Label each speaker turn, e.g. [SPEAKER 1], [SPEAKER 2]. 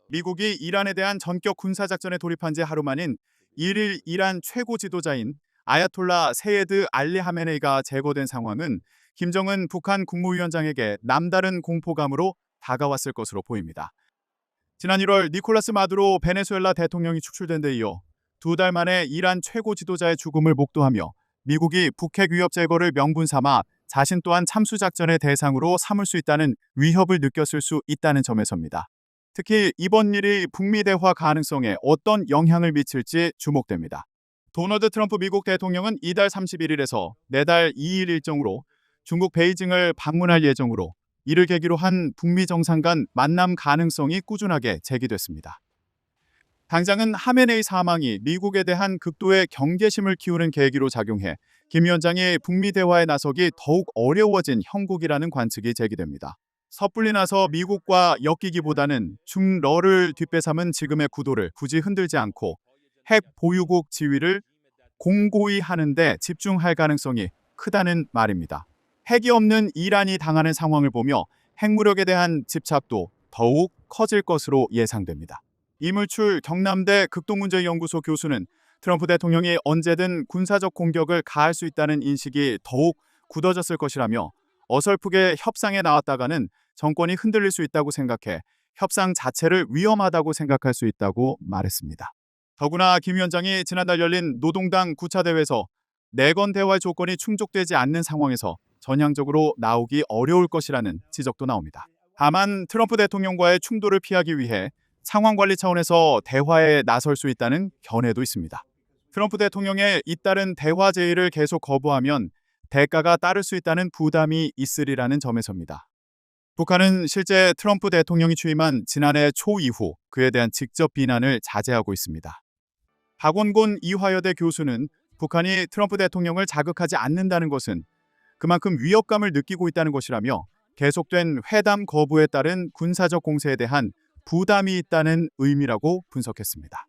[SPEAKER 1] 미국이 이란에 대한 전격 군사작전에 돌입한 지 하루 만인 1일 이란 최고 지도자인 아야톨라 세예드 알리 하메네이가 제거된 상황은 김정은 북한 국무위원장에게 남다른 공포감으로 다가왔을 것으로 보입니다. 지난 1월 니콜라스 마두로 베네수엘라 대통령이 축출된 데 이어 2달 만에 이란 최고 지도자의 죽음을 목도하며 미국이 북핵 위협 제거를 명분 삼아 자신 또한 참수작전의 대상으로 삼을 수 있다는 위협을 느꼈을 수 있다는 점에서입니다. 특히 이번 일이 북미 대화 가능성에 어떤 영향을 미칠지 주목됩니다. 도널드 트럼프 미국 대통령은 이달 31일에서 내달 2일 일정으로 중국 베이징을 방문할 예정으로 이를 계기로 한 북미 정상 간 만남 가능성이 꾸준하게 제기됐습니다. 당장은 하메네이 사망이 미국에 대한 극도의 경계심을 키우는 계기로 작용해 김 위원장이 북미 대화에 나서기 더욱 어려워진 형국이라는 관측이 제기됩니다. 섣불리 나서 미국과 엮이기보다는 중러를 뒷배삼은 지금의 구도를 굳이 흔들지 않고 핵 보유국 지위를 공고히 하는데 집중할 가능성이 크다는 말입니다. 핵이 없는 이란이 당하는 상황을 보며 핵무력에 대한 집착도 더욱 커질 것으로 예상됩니다. 이물출 경남대 극동문제연구소 교수는 트럼프 대통령이 언제든 군사적 공격을 가할 수 있다는 인식이 더욱 굳어졌을 것이라며 어설프게 협상에 나왔다가는 정권이 흔들릴 수 있다고 생각해 협상 자체를 위험하다고 생각할 수 있다고 말했습니다. 더구나 김 위원장이 지난달 열린 노동당 9차 대회에서 내건 대화의 조건이 충족되지 않는 상황에서 전향적으로 나오기 어려울 것이라는 지적도 나옵니다. 다만 트럼프 대통령과의 충돌을 피하기 위해 상황 관리 차원에서 대화에 나설 수 있다는 견해도 있습니다. 트럼프 대통령의 잇따른 대화 제의를 계속 거부하면 대가가 따를 수 있다는 부담이 있으리라는 점에서입니다. 북한은 실제 트럼프 대통령이 취임한 지난해 초 이후 그에 대한 직접 비난을 자제하고 있습니다. 박원곤 이화여대 교수는 북한이 트럼프 대통령을 자극하지 않는다는 것은 그만큼 위협감을 느끼고 있다는 것이라며 계속된 회담 거부에 따른 군사적 공세에 대한 부담이 있다는 의미라고 분석했습니다.